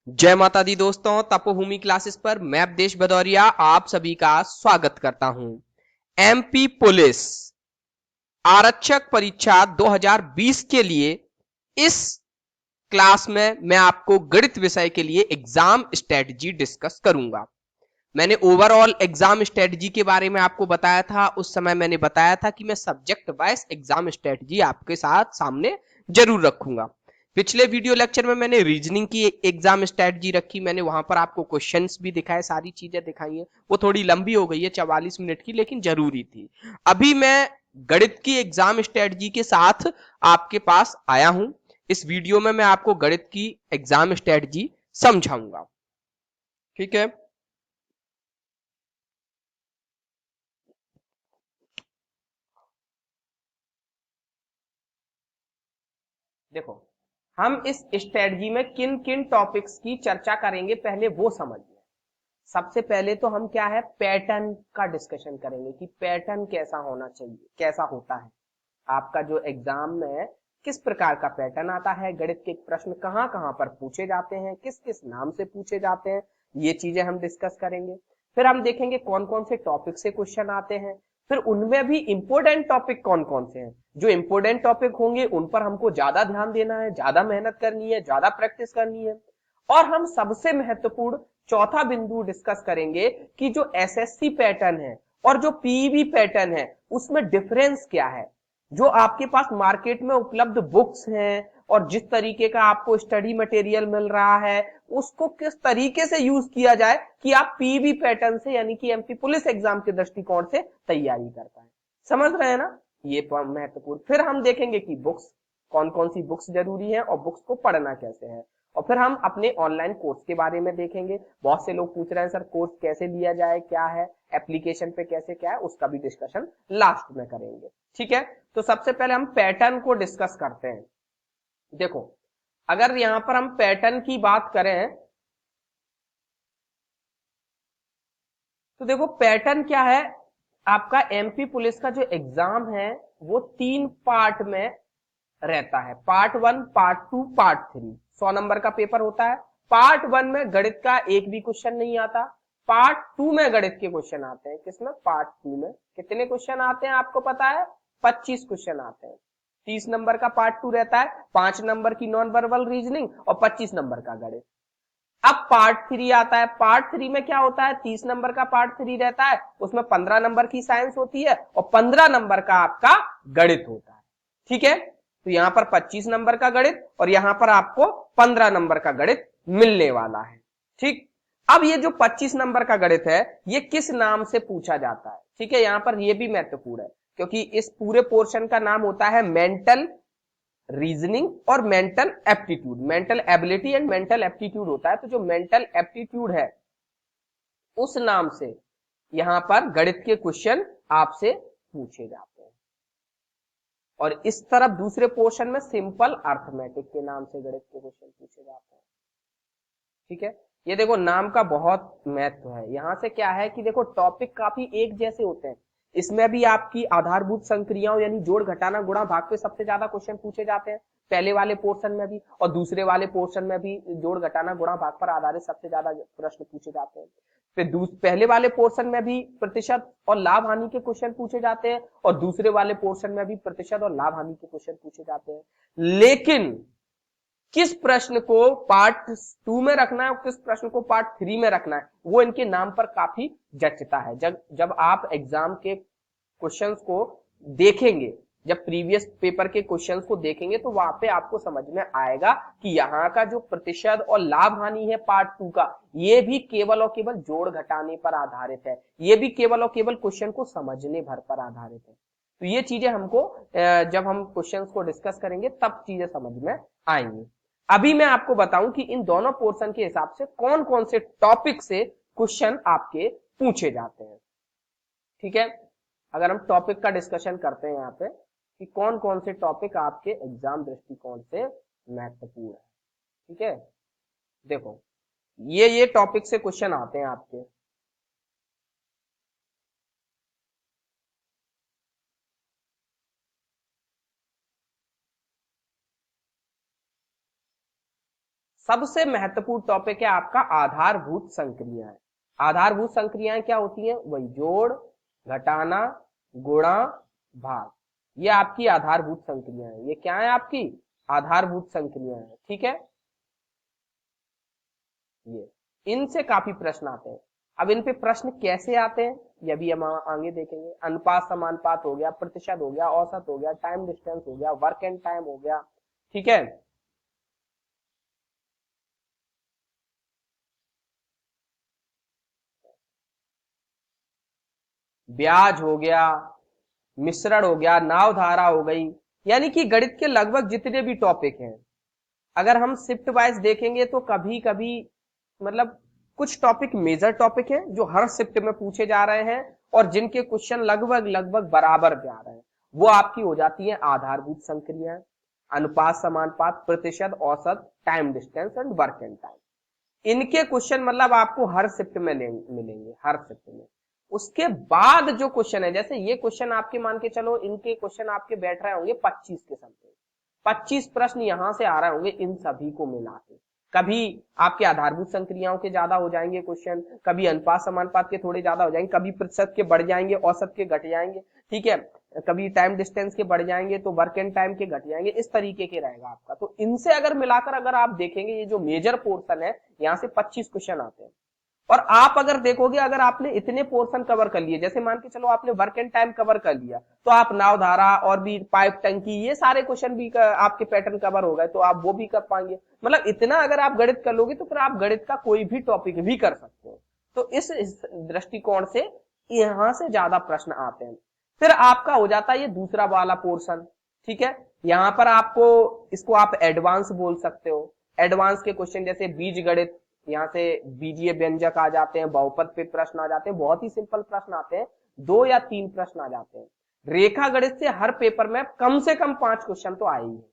जय माता दी दोस्तों, तपोभूमि क्लासेस पर मैं अवधेश भदौरिया आप सभी का स्वागत करता हूं। एमपी पुलिस आरक्षक परीक्षा 2020 के लिए इस क्लास में मैं आपको गणित विषय के लिए एग्जाम स्ट्रेटजी डिस्कस करूंगा। मैंने ओवरऑल एग्जाम स्ट्रेटजी के बारे में आपको बताया था। उस समय मैंने बताया था कि मैं सब्जेक्ट वाइज एग्जाम स्ट्रेटजी आपके साथ सामने जरूर रखूंगा। पिछले वीडियो लेक्चर में मैंने रीजनिंग की एग्जाम स्ट्रेटजी रखी, मैंने वहां पर आपको क्वेश्चंस भी दिखाए, सारी चीजें दिखाई है। वो थोड़ी लंबी हो गई है, 44 मिनट की, लेकिन जरूरी थी। अभी मैं गणित की एग्जाम स्ट्रेटजी के साथ आपके पास आया हूं। इस वीडियो में मैं आपको गणित की एग्जाम स्ट्रेटजी समझाऊंगा। ठीक है। देखो, हम इस स्ट्रेटजी में किन किन टॉपिक्स की चर्चा करेंगे पहले वो समझिए। सबसे पहले तो हम क्या है, पैटर्न का डिस्कशन करेंगे कि पैटर्न कैसा होना चाहिए, कैसा होता है आपका जो एग्जाम में, किस प्रकार का पैटर्न आता है, गणित के प्रश्न कहां कहां पर पूछे जाते हैं, किस किस नाम से पूछे जाते हैं, ये चीजें हम डिस्कस करेंगे। फिर हम देखेंगे कौन कौन से टॉपिक से क्वेश्चन आते हैं, फिर उनमें भी इंपॉर्टेंट टॉपिक कौन कौन से हैं। जो इंपॉर्टेंट टॉपिक होंगे उन पर हमको ज्यादा ध्यान देना है, ज्यादा मेहनत करनी है, ज्यादा प्रैक्टिस करनी है। और हम सबसे महत्वपूर्ण चौथा बिंदु डिस्कस करेंगे कि जो एसएससी पैटर्न है और जो पीईबी पैटर्न है उसमें डिफरेंस क्या है। जो आपके पास मार्केट में उपलब्ध बुक्स हैं और जिस तरीके का आपको स्टडी मटेरियल मिल रहा है, उसको किस तरीके से यूज किया जाए कि आप पीईबी पैटर्न से यानी कि एमपी पुलिस एग्जाम के दृष्टिकोण से तैयारी कर पाए। समझ रहे हैं ना, ये महत्वपूर्ण। फिर हम देखेंगे कि बुक्स, कौन कौन सी बुक्स जरूरी है और बुक्स को पढ़ना कैसे है। और फिर हम अपने ऑनलाइन कोर्स के बारे में देखेंगे। बहुत से लोग पूछ रहे हैं सर कोर्स कैसे लिया जाए, क्या है एप्लीकेशन पे, कैसे क्या है, उसका भी डिस्कशन लास्ट में करेंगे। ठीक है। तो सबसे पहले हम पैटर्न को डिस्कस करते हैं। देखो, अगर यहां पर हम पैटर्न की बात करें तो देखो पैटर्न क्या है। आपका एमपी पुलिस का जो एग्जाम है वो 3 पार्ट में रहता है। Part 1, part 2, part 3। 100 नंबर का पेपर होता है। पार्ट 1 में गणित का एक भी क्वेश्चन नहीं आता। पार्ट 2 में गणित के क्वेश्चन आते हैं। किसमें? पार्ट 2 में। कितने क्वेश्चन आते हैं आपको पता है? 25 क्वेश्चन आते हैं। 30 नंबर का पार्ट 2 रहता है, 5 नंबर की नॉन वर्बल रीजनिंग और 25 नंबर का गणित। अब पार्ट 3 आता है। पार्ट 3 में क्या होता है? 30 नंबर का पार्ट 3 रहता है, उसमें 15 नंबर की साइंस होती है और 15 नंबर का आपका गणित होता है। ठीक है। तो यहां पर 25 नंबर का गणित और यहां पर आपको 15 नंबर का गणित मिलने वाला है। ठीक। अब ये जो 25 नंबर का गणित है ये किस नाम से पूछा जाता है? ठीक है, यहां पर ये भी महत्वपूर्ण है क्योंकि इस पूरे पोर्शन का नाम होता है मेंटल रीजनिंग और mental aptitude. Mental ability and mental aptitude होता है। तो जो मेंटल एप्टीट्यूड है उस नाम से यहां पर गणित के क्वेश्चन आपसे पूछे जाते हैं। और इस तरफ दूसरे पोर्शन में सिंपल अर्थमेटिक के नाम से गणित के क्वेश्चन पूछे जाते हैं। ठीक है। ये देखो नाम का बहुत महत्व है। यहां से क्या है कि देखो टॉपिक काफी एक जैसे होते हैं। इसमें भी आपकी आधारभूत संक्रियाओं यानी जोड़ घटाना गुणा भाग पे सबसे ज्यादा क्वेश्चन पूछे जाते हैं, पहले वाले पोर्शन में भी और दूसरे वाले पोर्शन में भी जोड़ घटाना गुणा भाग पर आधारित सबसे ज्यादा प्रश्न पूछे जाते हैं। फिर पहले वाले पोर्शन में भी प्रतिशत और लाभ हानि के क्वेश्चन पूछे जाते हैं और दूसरे वाले पोर्शन में भी प्रतिशत और लाभ हानि के क्वेश्चन पूछे जाते हैं। लेकिन किस प्रश्न को पार्ट 2 में रखना है और किस प्रश्न को पार्ट 3 में रखना है वो इनके नाम पर काफी जचता है। जब जब आप एग्जाम के क्वेश्चंस को देखेंगे, जब प्रीवियस पेपर के क्वेश्चंस को देखेंगे तो वहां पे आपको समझ में आएगा कि यहाँ का जो प्रतिशत और लाभ हानि है पार्ट 2 का, ये भी केवल और केवल जोड़ घटाने पर आधारित है। ये भी केवल और केवल क्वेश्चन को समझने भर पर आधारित है। तो ये चीजें हमको जब हम क्वेश्चंस को डिस्कस करेंगे तब चीजें समझ में आएंगी। अभी मैं आपको बताऊं कि इन दोनों पोर्शन के हिसाब से कौन कौन से टॉपिक से क्वेश्चन आपके पूछे जाते हैं। ठीक है। अगर हम टॉपिक का डिस्कशन करते हैं यहाँ पे कि कौन कौन से टॉपिक आपके एग्जाम दृष्टिकोण से महत्वपूर्ण है। ठीक है। देखो, ये टॉपिक से क्वेश्चन आते हैं आपके। सबसे महत्वपूर्ण टॉपिक है आपका आधारभूत संक्रियाएं। आधारभूत संक्रियाएं क्या होती हैं? वही जोड़, घटाना, गुणा, भाग, ये आपकी आधारभूत संक्रियाएं हैं। ये क्या है? आपकी आधारभूत संक्रियाएं हैं। ठीक है, ये इनसे काफी प्रश्न आते हैं। अब इन पे प्रश्न कैसे आते हैं ये भी हम आगे देखेंगे। अनुपात समानुपात हो गया, प्रतिशत हो गया, औसत हो गया, टाइम डिस्टेंस हो गया, वर्क एंड टाइम हो गया। ठीक है, ब्याज हो गया, मिश्रण हो गया, नाव धारा हो गई, यानी कि गणित के लगभग जितने भी टॉपिक हैं, अगर हम शिफ्ट वाइज देखेंगे तो कभी कभी मतलब कुछ टॉपिक मेजर टॉपिक हैं जो हर शिफ्ट में पूछे जा रहे हैं और जिनके क्वेश्चन लगभग लगभग बराबर पे आ रहे हैं, वो आपकी हो जाती है आधारभूत संक्रियाएं, अनुपात समानुपात, प्रतिशत, औसत, time distance and work and time. इनके क्वेश्चन मतलब आपको हर शिफ्ट में मिलेंगे, हर शिफ्ट में। उसके बाद जो क्वेश्चन है, जैसे ये क्वेश्चन आपके मान के चलो, इनके क्वेश्चन आपके बैठ रहे होंगे 25 के समथिंग, 25 प्रश्न यहां से आ रहे होंगे इन सभी को मिला के। कभी आपके आधारभूत संक्रियाओं के ज्यादा हो जाएंगे क्वेश्चन, कभी अनुपात समानुपात के थोड़े ज्यादा हो जाएंगे, कभी प्रतिशत के बढ़ जाएंगे, औसत के घट जाएंगे। ठीक है, कभी टाइम डिस्टेंस के बढ़ जाएंगे तो वर्क एंड टाइम के घट जाएंगे, इस तरीके के रहेगा आपका। तो इनसे अगर मिलाकर अगर आप देखेंगे, ये जो मेजर पोर्शन है, यहाँ से 25 क्वेश्चन आते हैं। और आप अगर देखोगे, अगर आपने इतने पोर्शन कवर कर लिए, जैसे मान के चलो आपने वर्क एंड टाइम कवर कर लिया, तो आप नाव धारा और भी पाइप टंकी, ये सारे क्वेश्चन भी आपके पैटर्न कवर हो गए, तो आप वो भी कर पाएंगे। मतलब इतना अगर आप गणित कर लोगे तो फिर आप गणित का कोई भी टॉपिक भी कर सकते हो। तो इस दृष्टिकोण से यहां से ज्यादा प्रश्न आते हैं। फिर आपका हो जाता है ये दूसरा वाला पोर्शन। ठीक है, यहां पर आपको, इसको आप एडवांस बोल सकते हो। एडवांस के क्वेश्चन जैसे बीज गणित, यहाँ से बीजीय व्यंजक आ जाते हैं, बहुपद पे प्रश्न आ जाते हैं, बहुत ही सिंपल प्रश्न आते हैं, 2 या 3 प्रश्न आ जाते हैं। रेखा गणित से हर पेपर में कम से कम 5 क्वेश्चन तो आए ही है।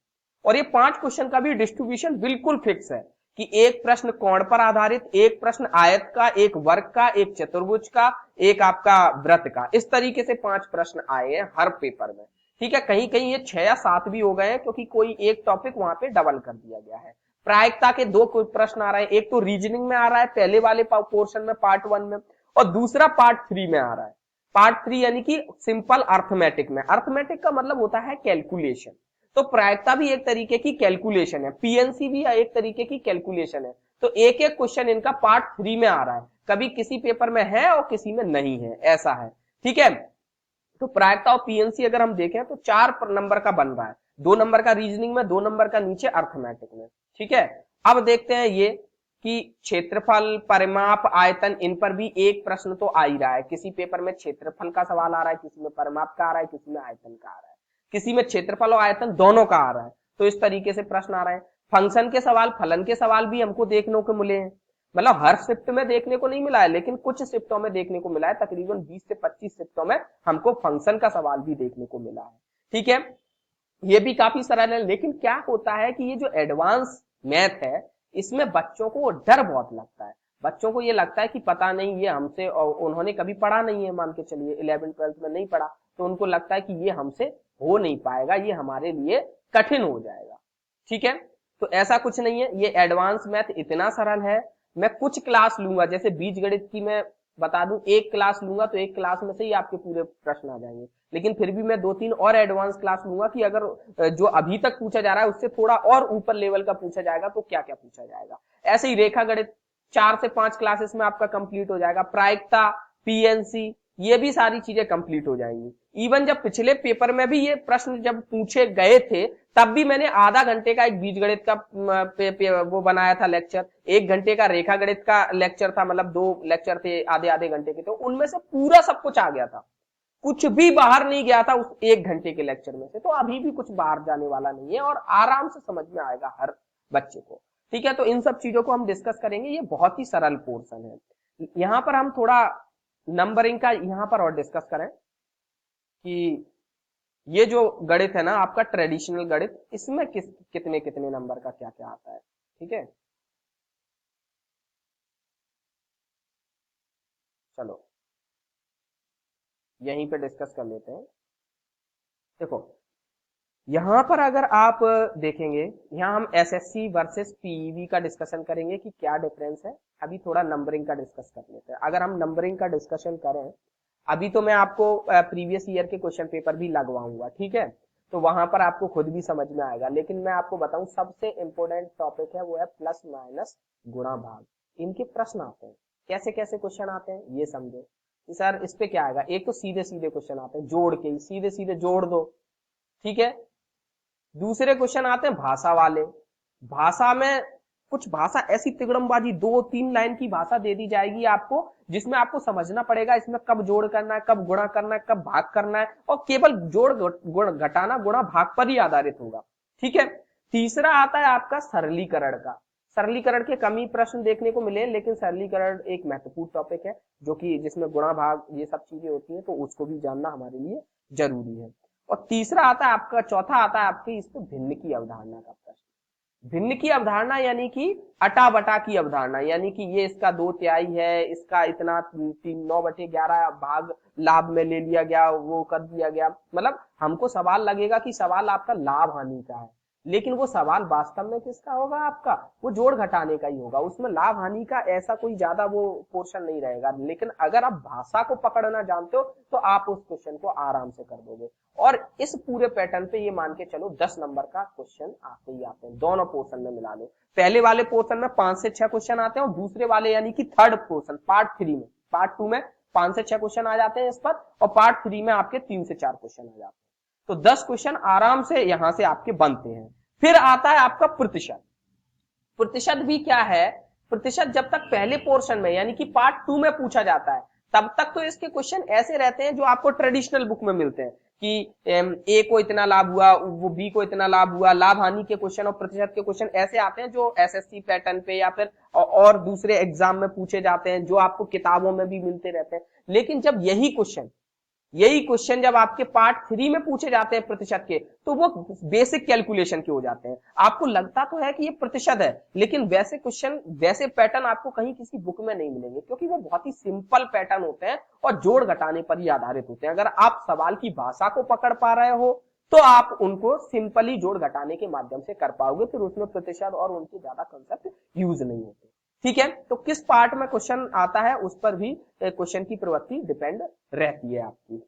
और ये 5 क्वेश्चन का भी डिस्ट्रीब्यूशन बिल्कुल फिक्स है कि एक प्रश्न कोण पर आधारित, एक प्रश्न आयत का, एक वर्ग का, एक चतुर्भुज का, एक आपका वृत्त का, इस तरीके से 5 प्रश्न आए हैं हर पेपर में। ठीक है, कहीं कहीं ये 6 या 7 भी हो गए हैं क्योंकि कोई एक टॉपिक वहां पे डबल कर दिया गया है। प्रायिकता के 2 प्रश्न आ रहे हैं, एक तो रीजनिंग में आ रहा है पहले वाले पोर्शन में, पार्ट 1 में, और दूसरा पार्ट 3 में आ रहा है। पार्ट 3 यानी कि सिंपल अर्थमेटिक में। अर्थमेटिक का मतलब होता है कैलकुलेशन। तो प्रायिकता भी एक तरीके की कैलकुलेशन है, पीएनसी भी एक तरीके की कैलकुलेशन है। तो एक एक क्वेश्चन इनका पार्ट 3 में आ रहा है, कभी किसी पेपर में है और किसी में नहीं है, ऐसा है। ठीक है, तो प्रायिकता और पीएनसी अगर हम देखें तो 4 नंबर का बन रहा है, 2 नंबर का रीजनिंग में, 2 नंबर का नीचे अर्थमेटिक में। ठीक है, अब देखते हैं ये कि क्षेत्रफल, परिमाप, आयतन, इन पर भी एक प्रश्न तो आ ही रहा है। किसी पेपर में क्षेत्रफल का सवाल आ रहा है, किसी में परिमाप का आ रहा है, किसी में आयतन का आ रहा है, किसी में क्षेत्रफल और आयतन दोनों का आ रहा है। तो इस तरीके से प्रश्न आ रहे हैं। फंक्शन के सवाल, फलन के सवाल भी हमको देखने को मिले हैं। मतलब हर शिफ्ट में देखने को नहीं मिला है, लेकिन कुछ शिफ्टों में देखने को मिला है। तकरीबन 20 से 25 शिफ्टों में हमको फंक्शन का सवाल भी देखने को मिला है। ठीक है, ये भी काफी सरल है। लेकिन क्या होता है कि ये जो एडवांस मैथ है, इसमें बच्चों को डर बहुत लगता है। बच्चों को ये लगता है कि पता नहीं ये हमसे, और उन्होंने कभी पढ़ा नहीं है, मान के चलिए 11 12 में नहीं पढ़ा, तो उनको लगता है कि ये हमसे हो नहीं पाएगा, ये हमारे लिए कठिन हो जाएगा। ठीक है, तो ऐसा कुछ नहीं है, ये एडवांस मैथ इतना सरल है। मैं कुछ क्लास लूंगा, जैसे बीज गणित की मैं बता दूं, एक क्लास लूंगा तो एक क्लास में से ही आपके पूरे प्रश्न आ जाएंगे। लेकिन फिर भी मैं 2 3 और एडवांस क्लास लूंगा कि अगर जो अभी तक पूछा जा रहा है उससे थोड़ा और ऊपर लेवल का पूछा जाएगा तो क्या क्या पूछा जाएगा। ऐसे ही रेखा गणित 4 से 5 क्लासेस में आपका कंप्लीट हो जाएगा। प्रायिकता, पीएनसी, ये भी सारी चीजें कंप्लीट हो जाएंगी। इवन जब पिछले पेपर में भी ये प्रश्न जब पूछे गए थे, तब भी मैंने आधा घंटे का एक बीजगणित का वो बनाया था लेक्चर, 1 घंटे का रेखा गणित का लेक्चर था, मतलब 2 लेक्चर थे आधे आधे घंटे के, तो उनमें से पूरा सब कुछ आ गया था, कुछ भी बाहर नहीं गया था उस 1 घंटे के लेक्चर में से। तो अभी भी कुछ बाहर जाने वाला नहीं है और आराम से समझ में आएगा हर बच्चे को। ठीक है, तो इन सब चीजों को हम डिस्कस करेंगे, ये बहुत ही सरल पोर्शन है। यहां पर हम थोड़ा नंबरिंग का यहां पर और डिस्कस करें कि ये जो गणित है ना आपका ट्रेडिशनल गणित, इसमें कितने कितने नंबर का क्या क्या आता है। ठीक है, चलो यहीं पे डिस्कस कर लेते हैं। देखो, यहां पर अगर आप देखेंगे, यहां हम एसएससी वर्सेस पीईवी का डिस्कशन करेंगे कि क्या डिफरेंस है। अभी थोड़ा नंबरिंग का डिस्कस कर लेते हैं। अगर हम नंबरिंग का डिस्कशन करें, अभी तो मैं आपको प्रीवियस ईयर के क्वेश्चन पेपर भी लगवाऊंगा, ठीक है, तो वहां पर आपको खुद भी समझ में आएगा। लेकिन मैं आपको बताऊं, सबसे इंपॉर्टेंट टॉपिक है वो है प्लस माइनस गुणा भाग। इनके प्रश्न आते हैं, कैसे कैसे क्वेश्चन आते हैं ये समझो कि सर इस पे क्या आएगा। एक तो सीधे सीधे क्वेश्चन आते हैं, जोड़ के ही सीधे सीधे जोड़ दो, ठीक है। दूसरे क्वेश्चन आते हैं भाषा वाले। भाषा में कुछ भाषा ऐसी तिगड़मबाजी, 2-3 लाइन की भाषा दे दी जाएगी आपको, जिसमें आपको समझना पड़ेगा इसमें कब जोड़ करना है, कब गुणा करना है, कब भाग करना है, और केवल जोड़ घटाना गुणा भाग पर ही आधारित होगा, ठीक है। तीसरा आता है आपका सरलीकरण का। सरलीकरण के कम ही प्रश्न देखने को मिले, लेकिन सरलीकरण एक महत्वपूर्ण टॉपिक है, जो कि जिसमें गुणा भाग ये सब चीजें होती हैं, तो उसको भी जानना हमारे लिए जरूरी है। और तीसरा आता है आपका, चौथा आता है आपकी इस पे भिन्न की अवधारणा का प्रश्न। भिन्न की अवधारणा यानी कि अटा बटा की अवधारणा, यानी कि ये इसका 2/3 है, इसका इतना 9/11 भाग लाभ में ले लिया गया, वो कर दिया गया। मतलब हमको सवाल लगेगा कि सवाल आपका लाभ हानि का है, लेकिन वो सवाल वास्तव में किसका होगा, आपका वो जोड़ घटाने का ही होगा। उसमें लाभ हानि का ऐसा कोई ज्यादा वो पोर्शन नहीं रहेगा। लेकिन अगर आप भाषा को पकड़ना जानते हो तो आप उस क्वेश्चन को आराम से कर दोगे। और इस पूरे पैटर्न पे ये मान के चलो 10 नंबर का क्वेश्चन आते ही आते हैं, दोनों पोर्शन में मिला लो। पहले वाले पोर्शन में 5 से 6 क्वेश्चन आते हैं, और दूसरे वाले यानी कि थर्ड पोर्शन पार्ट 3 में, पार्ट 2 में 5 से 6 क्वेश्चन आ जाते हैं इस पर, और पार्ट 3 में आपके 3 से 4 क्वेश्चन आ जाते हैं। तो 10 क्वेश्चन आराम से यहां से आपके बनते हैं। फिर आता है आपका प्रतिशत। प्रतिशत भी क्या है, प्रतिशत जब तक पहले पोर्शन में यानी कि पार्ट 2 में पूछा जाता है, तब तक तो इसके क्वेश्चन ऐसे रहते हैं जो आपको ट्रेडिशनल बुक में मिलते हैं कि ए को इतना लाभ हुआ, वो बी को इतना लाभ हुआ। लाभ हानि के क्वेश्चन और प्रतिशत के क्वेश्चन ऐसे आते हैं जो एसएससी पैटर्न पे या फिर और दूसरे एग्जाम में पूछे जाते हैं, जो आपको किताबों में भी मिलते रहते हैं। लेकिन जब यही क्वेश्चन जब आपके पार्ट 3 में पूछे जाते हैं प्रतिशत के, तो वो बेसिक कैलकुलेशन के हो जाते हैं। आपको लगता तो है कि ये प्रतिशत है, लेकिन वैसे क्वेश्चन, वैसे पैटर्न आपको कहीं किसी बुक में नहीं मिलेंगे, क्योंकि वो बहुत ही सिंपल पैटर्न होते हैं और जोड़ घटाने पर ही आधारित होते हैं। अगर आप सवाल की भाषा को पकड़ पा रहे हो तो आप उनको सिंपली जोड़ घटाने के माध्यम से कर पाओगे, फिर उसमें प्रतिशत और उनके ज्यादा कंसेप्ट यूज नहीं होते, ठीक है। तो किस पार्ट में क्वेश्चन आता है उस पर भी क्वेश्चन की प्रवृत्ति डिपेंड रहती है आपकी।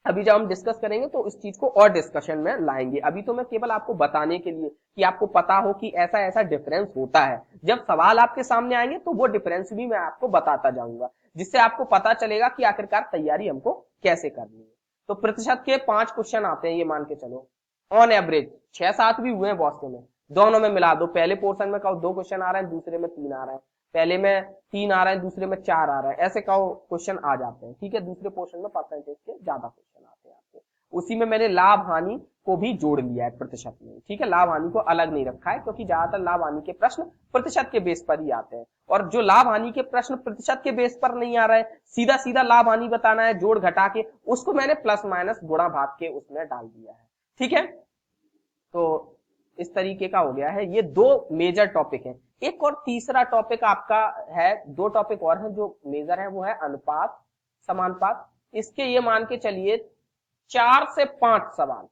अभी जब हम डिस्कस करेंगे तो इस चीज को और डिस्कशन में लाएंगे। अभी तो मैं केवल आपको बताने के लिए कि आपको पता हो कि ऐसा ऐसा डिफरेंस होता है। जब सवाल आपके सामने आएंगे तो वो डिफरेंस भी मैं आपको बताता जाऊंगा, जिससे आपको पता चलेगा कि आखिरकार तैयारी हमको कैसे करनी है। तो प्रतिशत के 5 क्वेश्चन आते हैं, ये मान के चलो ऑन एवरेज 6-7 भी हुए हैं बहुत से में। दोनों में मिला दो, पहले पोर्शन में कहो 2 क्वेश्चन आ रहे हैं, दूसरे में 3 आ रहे हैं, पहले में 3 आ रहे हैं, दूसरे में 4 आ रहे हैं, ऐसे कहो क्वेश्चन आ जाते हैं, ठीक है। दूसरे पोर्शन में परसेंटेज के ज्यादा क्वेश्चन आते हैं आपके। उसी में मैंने लाभ हानि को भी जोड़ लिया है प्रतिशत में, ठीक है। लाभ हानि को अलग नहीं रखा है, क्योंकि ज्यादातर लाभ हानि के प्रश्न प्रतिशत के बेस पर ही आते हैं, और जो लाभ हानि के प्रश्न प्रतिशत के बेस पर नहीं आ रहे हैं, सीधा सीधा लाभ हानि बताना है जोड़ घटा के, उसको मैंने प्लस माइनस गुणा भाग के उसमें डाल दिया है, ठीक है। तो इस तरीके का हो गया है। ये 2 मेजर टॉपिक हैं। एक और तीसरा टॉपिक आपका है, 2 टॉपिक और हैं जो मेजर है, वो है अनुपात समानुपात। इसके ये मान के चलिए 4 से 5 सवाल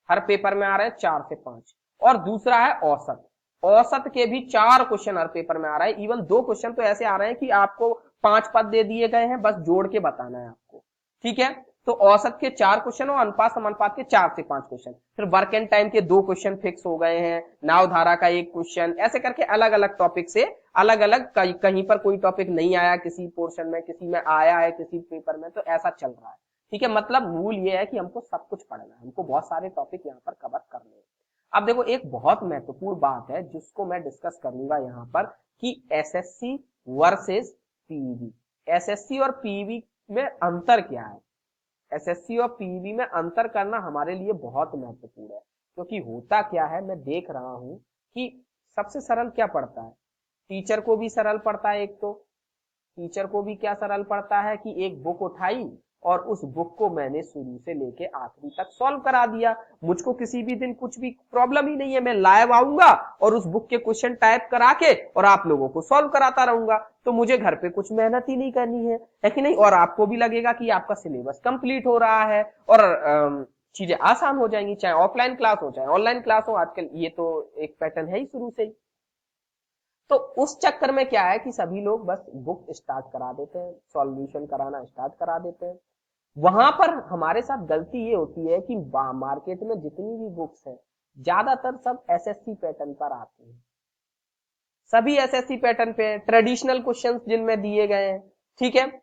हर पेपर में आ रहे हैं, 4 से 5। और दूसरा है औसत। औसत के भी 4 क्वेश्चन हर पेपर में आ रहा है। इवन 2 क्वेश्चन तो ऐसे आ रहे हैं कि आपको 5 पद दे दिए गए हैं, बस जोड़ के बताना है आपको, ठीक है। तो औसत के 4 क्वेश्चन और अनुपात समानुपात के 4 से 5 क्वेश्चन। फिर वर्क एंड टाइम के 2 क्वेश्चन फिक्स हो गए हैं, नाव धारा का 1 क्वेश्चन, ऐसे करके अलग अलग टॉपिक से अलग अलग, कहीं पर कोई टॉपिक नहीं आया किसी पोर्शन में, किसी में आया है किसी पेपर में, तो ऐसा चल रहा है, ठीक है। मतलब मूल ये है कि हमको सब कुछ पढ़ना है, हमको बहुत सारे टॉपिक यहाँ पर कवर करने हैं। अब देखो एक बहुत महत्वपूर्ण बात है जिसको मैं डिस्कस करूंगा यहाँ पर, कि एसएससी वर्सेस पीईवी। एसएससी और पीईवी में अंतर क्या है। एसएससी और पीईवी में अंतर करना हमारे लिए बहुत महत्वपूर्ण है, क्योंकि होता क्या है, मैं देख रहा हूं कि सबसे सरल क्या पड़ता है, टीचर को भी सरल पड़ता है। एक तो टीचर को भी क्या सरल पड़ता है कि एक बुक उठाई और उस बुक को मैंने शुरू से लेके आखिरी तक सॉल्व करा दिया। मुझको किसी भी दिन कुछ भी प्रॉब्लम ही नहीं है, मैं लाइव आऊंगा और उस बुक के क्वेश्चन टाइप करा के और आप लोगों को सॉल्व कराता रहूंगा। तो मुझे घर पे कुछ मेहनत ही नहीं करनी है कि नहीं। और आपको भी लगेगा कि आपका सिलेबस कंप्लीट हो रहा है और चीजें आसान हो जाएंगी, चाहे ऑफलाइन क्लास हो चाहे ऑनलाइन क्लास हो। आजकल ये तो एक पैटर्न है ही शुरू से ही। तो उस चक्कर में क्या है कि सभी लोग बस बुक स्टार्ट करा देते हैं, सॉल्यूशन कराना स्टार्ट करा देते हैं। वहां पर हमारे साथ गलती ये होती है कि मार्केट में जितनी भी बुक्स हैं ज्यादातर सब एसएससी पैटर्न पर आती हैं, सभी एसएससी पैटर्न पे ट्रेडिशनल क्वेश्चंस जिनमें दिए गए हैं, ठीक है,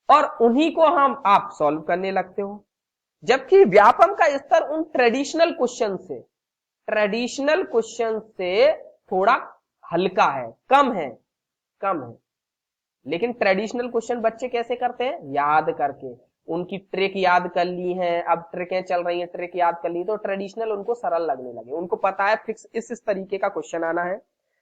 और उन्हीं को हम आप सॉल्व करने लगते हो। जबकि व्यापम का स्तर उन ट्रेडिशनल क्वेश्चन से थोड़ा हल्का है, कम है। लेकिन ट्रेडिशनल क्वेश्चन बच्चे कैसे करते हैं, याद करके, उनकी ट्रिक याद कर ली है, अब ट्रिकें चल रही हैं, ट्रिक याद कर ली तो ट्रेडिशनल उनको सरल लगने लगे। उनको पता है फिक्स इस तरीके का क्वेश्चन आना है,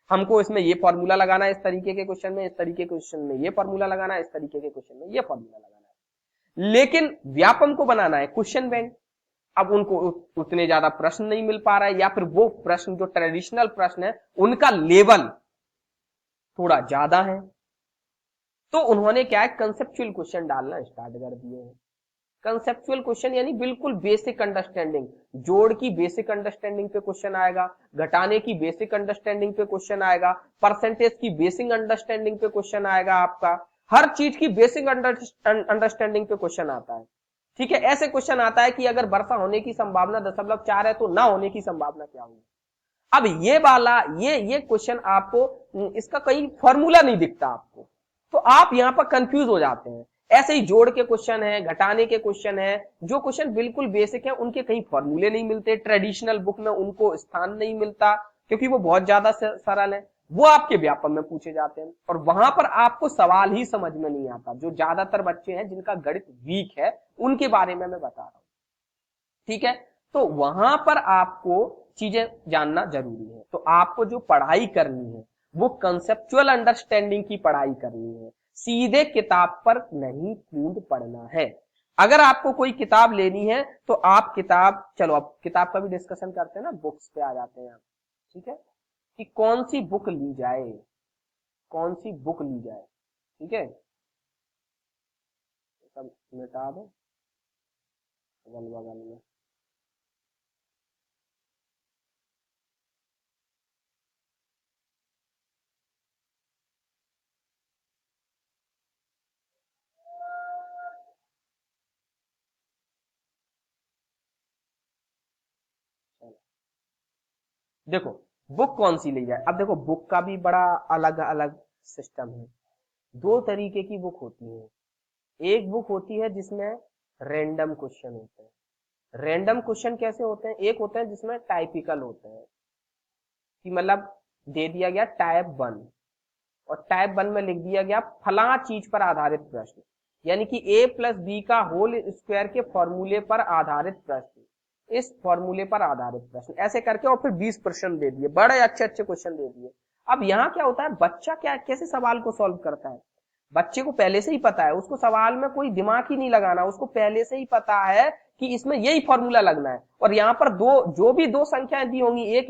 हमको इसमें ये फॉर्मूला लगाना है, इस तरीके के क्वेश्चन में, इस तरीके के क्वेश्चन में ये फॉर्मूला लगाना है, इस तरीके के क्वेश्चन में ये फॉर्मूला लगाना है। लेकिन व्यापम को बनाना है क्वेश्चन बैंक। अब उनको उतने ज्यादा प्रश्न नहीं मिल पा रहा है, या फिर वो प्रश्न जो ट्रेडिशनल प्रश्न है उनका लेवल थोड़ा ज्यादा है, तो उन्होंने क्या है, कंसेप्चुअल क्वेश्चन डालना स्टार्ट कर दिए हैं। कंसेप्चुअल क्वेश्चन यानी बिल्कुल बेसिक अंडरस्टैंडिंग, जोड़ की बेसिक अंडरस्टैंडिंग पे क्वेश्चन आएगा, घटाने की बेसिक अंडरस्टैंडिंग पे क्वेश्चन आएगा, परसेंटेज की बेसिक अंडरस्टैंडिंग पे क्वेश्चन आएगा, आपका हर चीज की बेसिक अंडरस्टैंडिंग पे क्वेश्चन आता है। ठीक है, ऐसे क्वेश्चन आता है कि अगर वर्षा होने की संभावना 0.4 है तो ना होने की संभावना क्या होगी। अब ये वाला ये क्वेश्चन आपको, इसका कोई फॉर्मूला नहीं दिखता आपको, तो आप यहां पर कंफ्यूज हो जाते हैं। ऐसे ही जोड़ के क्वेश्चन है, घटाने के क्वेश्चन है, जो क्वेश्चन बिल्कुल बेसिक है उनके कहीं फॉर्मूले नहीं मिलते, ट्रेडिशनल बुक में उनको स्थान नहीं मिलता क्योंकि वो बहुत ज्यादा सरल है, वो आपके व्यापम में पूछे जाते हैं और वहां पर आपको सवाल ही समझ में नहीं आता। जो ज्यादातर बच्चे हैं जिनका गणित वीक है उनके बारे में मैं बता रहा हूं, ठीक है। तो वहां पर आपको चीजें जानना जरूरी है। तो आपको जो पढ़ाई करनी है वो कंसेप्चुअल अंडरस्टैंडिंग की पढ़ाई करनी है, सीधे किताब पर नहीं कूद पढ़ना है। अगर आपको कोई किताब लेनी है तो आप किताब, चलो अब किताब का भी डिस्कशन करते हैं ना, बुक्स पे आ जाते हैं आप, ठीक है, कि कौन सी बुक ली जाए, कौन सी बुक ली जाए, ठीक है। सब मिटा दो अगल बगल में। देखो बुक कौन सी ली जाए, अब देखो बुक का भी बड़ा अलग अलग सिस्टम है। दो तरीके की बुक होती है। एक बुक होती है जिसमें रैंडम क्वेश्चन होते हैं। रैंडम क्वेश्चन कैसे होते हैं, एक होते हैं जिसमें टाइपिकल होते हैं, कि मतलब दे दिया गया टाइप 1 और टाइप 1 में लिख दिया गया फला चीज पर आधारित प्रश्न, यानी कि a+b का होल स्क्वायर के फॉर्मूले पर आधारित प्रश्न, इस फॉर्मूले पर आधारित प्रश्न, ऐसे करके और फिर 20 प्रश्न दे दिए, बड़े अच्छे अच्छे क्वेश्चन दे दिए। अब यहाँ क्या होता है, बच्चा क्या कैसे सवाल को सॉल्व करता है, बच्चे को पहले से ही पता है, उसको सवाल में कोई दिमाग ही नहीं लगाना, उसको पहले से ही पता है कि इसमें यही फॉर्मूला लगना है और यहाँ पर जो भी दो संख्याएं दी होंगी, एक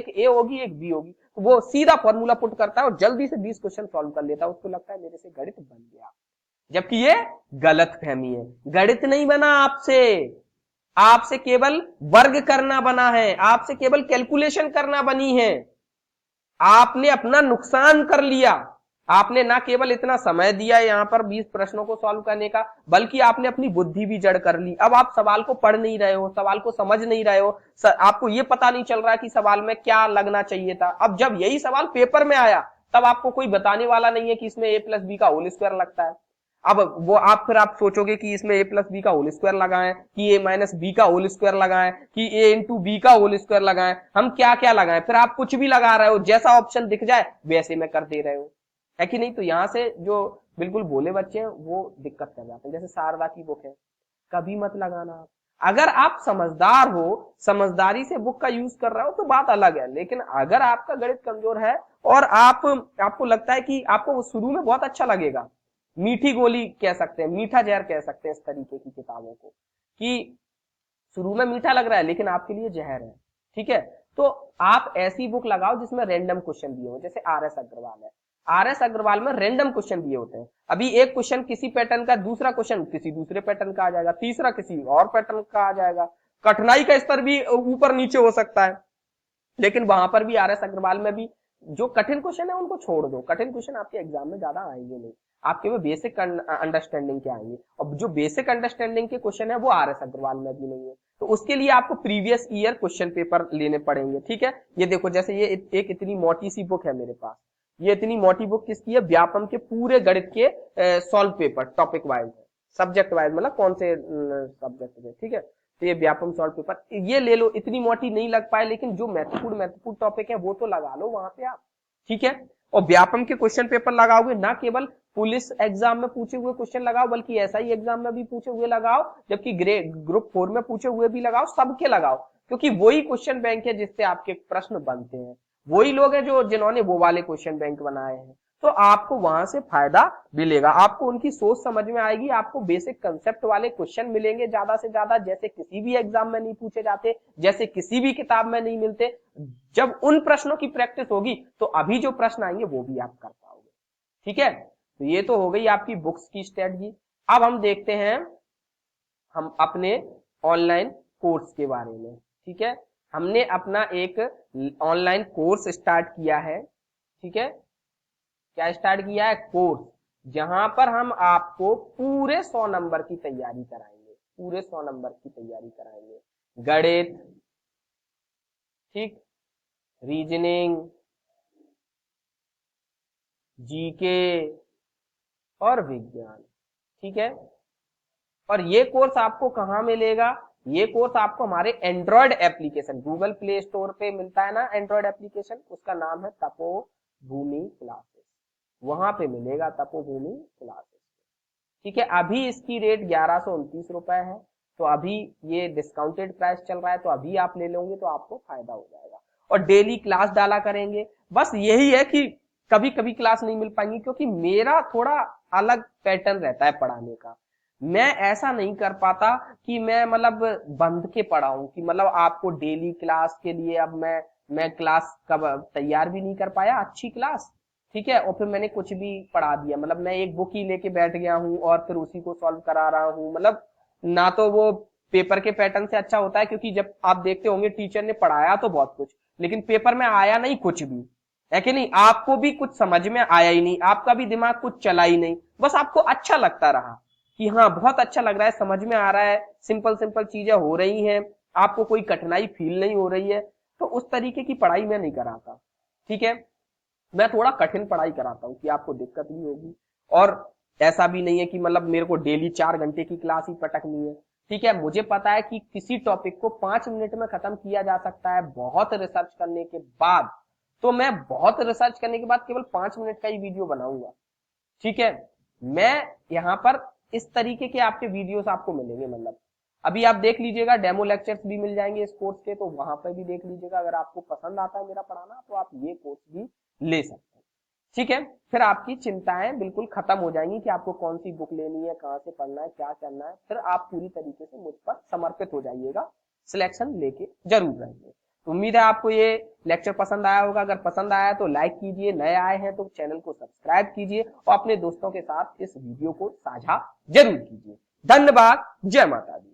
ए होगी एक बी होगी, तो वो सीधा फॉर्मूला पुट करता है और जल्दी से 20 क्वेश्चन सॉल्व कर लेता है, उसको लगता है मेरे से गणित बन गया। जबकि ये गलत फहमी है, गणित नहीं बना आपसे, आपसे केवल वर्ग करना बना है, आपसे केवल कैलकुलेशन करना बनी है। आपने अपना नुकसान कर लिया, आपने ना केवल इतना समय दिया यहाँ पर 20 प्रश्नों को सॉल्व करने का, बल्कि आपने अपनी बुद्धि भी जड़ कर ली। अब आप सवाल को पढ़ नहीं रहे हो, सवाल को समझ नहीं रहे हो, आपको ये पता नहीं चल रहा कि सवाल में क्या लगना चाहिए था। अब जब यही सवाल पेपर में आया तब आपको कोई बताने वाला नहीं है कि इसमें a+b का होल स्क्वायर लगता है। अब वो आप सोचोगे कि इसमें a+b का होल स्क्वायर लगाएं कि a-b का होल स्क्वायर लगाएं कि a×b का होल स्क्वायर लगाएं, हम क्या क्या लगाएं, फिर आप कुछ भी लगा रहे हो, जैसा ऑप्शन दिख जाए वैसे में कर दे रहे हो, है कि नहीं। तो यहां से जो बिल्कुल भोले बच्चे हैं वो दिक्कत कर जाते हैं। जैसे शारदा की बुक है, कभी मत लगाना आप। अगर आप समझदार हो, समझदारी से बुक का यूज कर रहे हो तो बात अलग है, लेकिन अगर आपका गणित कमजोर है और आपको लगता है कि आपको शुरू में बहुत अच्छा लगेगा, मीठी गोली कह सकते हैं, मीठा जहर कह सकते हैं इस तरीके की किताबों को, कि शुरू में मीठा लग रहा है लेकिन आपके लिए जहर है, ठीक है। तो आप ऐसी बुक लगाओ जिसमें रैंडम क्वेश्चन दिए हो, जैसे RS अग्रवाल है। RS अग्रवाल में रैंडम क्वेश्चन दिए होते हैं। अभी एक क्वेश्चन किसी पैटर्न का, दूसरा क्वेश्चन किसी दूसरे पैटर्न का आ जाएगा, तीसरा किसी और पैटर्न का आ जाएगा, कठिनाई का स्तर भी ऊपर नीचे हो सकता है। लेकिन वहां पर भी RS अग्रवाल में भी जो कठिन क्वेश्चन है उनको छोड़ दो, कठिन क्वेश्चन आपके एग्जाम में ज्यादा आएंगे नहीं, आपके में बेसिक अंडरस्टैंडिंग के आएंगे। और जो बेसिक अंडरस्टैंडिंग के क्वेश्चन है वो RS अग्रवाल में भी नहीं है, तो उसके लिए आपको प्रीवियस ईयर क्वेश्चन पेपर लेने पड़ेंगे। ठीक है, ये देखो जैसे ये एक इतनी मोटी सी बुक है मेरे पास, ये इतनी मोटी बुक किसकी है, व्यापम के पूरे गणित के सॉल्व पेपर, टॉपिक वाइज है, सब्जेक्ट वाइज, मतलब कौन से सब्जेक्ट में। ठीक है, तो ये व्यापम सॉल्व पेपर ये ले लो, इतनी मोटी नहीं लग पाए, लेकिन जो महत्वपूर्ण टॉपिक है वो तो लगा लो वहां पे आप। ठीक है, और व्यापम के क्वेश्चन पेपर लगाओगे, ना केवल पुलिस एग्जाम में पूछे हुए क्वेश्चन लगाओ, बल्कि SI एग्जाम में भी पूछे हुए लगाओ, जबकि ग्रुप 4 में पूछे हुए भी लगाओ, सबके लगाओ, क्योंकि वही क्वेश्चन बैंक है जिससे आपके प्रश्न बनते हैं, वही लोग हैं जो जिन्होंने वो वाले क्वेश्चन बैंक बनाए हैं, तो आपको वहां से फायदा मिलेगा, आपको उनकी सोच समझ में आएगी, आपको बेसिक कंसेप्ट वाले क्वेश्चन मिलेंगे ज्यादा से ज्यादा, जैसे किसी भी एग्जाम में नहीं पूछे जाते, जैसे किसी भी किताब में नहीं मिलते। जब उन प्रश्नों की प्रैक्टिस होगी तो अभी जो प्रश्न आएंगे वो भी आप कर पाओगे। ठीक है, तो ये तो हो गई आपकी बुक्स की स्ट्रेटजी। अब हम देखते हैं हम अपने ऑनलाइन कोर्स के बारे में। ठीक है, हमने अपना एक ऑनलाइन कोर्स स्टार्ट किया है। ठीक है, क्या स्टार्ट किया है, कोर्स, जहां पर हम आपको पूरे 100 नंबर की तैयारी कराएंगे, पूरे 100 नंबर की तैयारी कराएंगे, गणित, ठीक, रीजनिंग, जीके और विज्ञान। ठीक है, और ये कोर्स आपको कहां मिलेगा, ये कोर्स आपको हमारे Android application, Google play store पे मिलता है ना एंड्रॉयड एप्लीकेशन, उसका नाम है तपोभूमि क्लासेस, वहां पे मिलेगा तपोभूमि क्लासेस। ठीक है, अभी इसकी रेट 1129 रुपए है, तो अभी ये डिस्काउंटेड प्राइस चल रहा है, तो अभी आप ले लोगे तो आपको फायदा हो जाएगा। और डेली क्लास डाला करेंगे, बस यही है कि कभी कभी क्लास नहीं मिल पाएंगी, क्योंकि मेरा थोड़ा अलग पैटर्न रहता है पढ़ाने का, मैं ऐसा नहीं कर पाता कि मैं मतलब बंद के पढ़ाऊं, कि मतलब आपको डेली क्लास के लिए अब मैं क्लास कब तैयार भी नहीं कर पाया अच्छी क्लास। ठीक है, और फिर मैंने कुछ भी पढ़ा दिया, मतलब मैं एक बुक ही लेके बैठ गया हूँ और फिर उसी को सॉल्व करा रहा हूँ, मतलब ना तो वो पेपर के पैटर्न से अच्छा होता है, क्योंकि जब आप देखते होंगे टीचर ने पढ़ाया तो बहुत कुछ, लेकिन पेपर में आया नहीं कुछ भी, है कि नहीं, आपको भी कुछ समझ में आया ही नहीं, आपका भी दिमाग कुछ चला ही नहीं, बस आपको अच्छा लगता रहा कि हाँ बहुत अच्छा लग रहा है, समझ में आ रहा है, सिंपल सिंपल चीजें हो रही हैं, आपको कोई कठिनाई फील नहीं हो रही है, तो उस तरीके की पढ़ाई मैं नहीं कराता। ठीक है, मैं थोड़ा कठिन पढ़ाई कराता हूँ कि आपको दिक्कत भी होगी, और ऐसा भी नहीं है कि मतलब मेरे को डेली 4 घंटे की क्लास ही पटकनी है। ठीक है, मुझे पता है कि किसी टॉपिक को 5 मिनट में खत्म किया जा सकता है बहुत रिसर्च करने के बाद, तो मैं बहुत रिसर्च करने के बाद केवल 5 मिनट का ही वीडियो बनाऊंगा। ठीक है, मैं यहाँ पर इस तरीके के आपके वीडियोस आपको मिलेंगे, मतलब अभी आप देख लीजिएगा, डेमो लेक्चर्स भी मिल जाएंगे इस कोर्स के, तो वहां पर भी देख लीजिएगा, अगर आपको पसंद आता है मेरा पढ़ाना तो आप ये कोर्स भी ले सकते हैं। ठीक है, फिर आपकी चिंताएं बिल्कुल खत्म हो जाएंगी कि आपको कौन सी बुक लेनी है, कहाँ से पढ़ना है, क्या करना है, फिर आप पूरी तरीके से मुझ पर समर्पित हो जाइएगा, सिलेक्शन लेके जरूर रहेंगे। तो उम्मीद है आपको ये लेक्चर पसंद आया होगा, अगर पसंद आया तो लाइक कीजिए, नए आए हैं तो चैनल को सब्सक्राइब कीजिए और अपने दोस्तों के साथ इस वीडियो को साझा जरूर कीजिए। धन्यवाद, जय माता दी।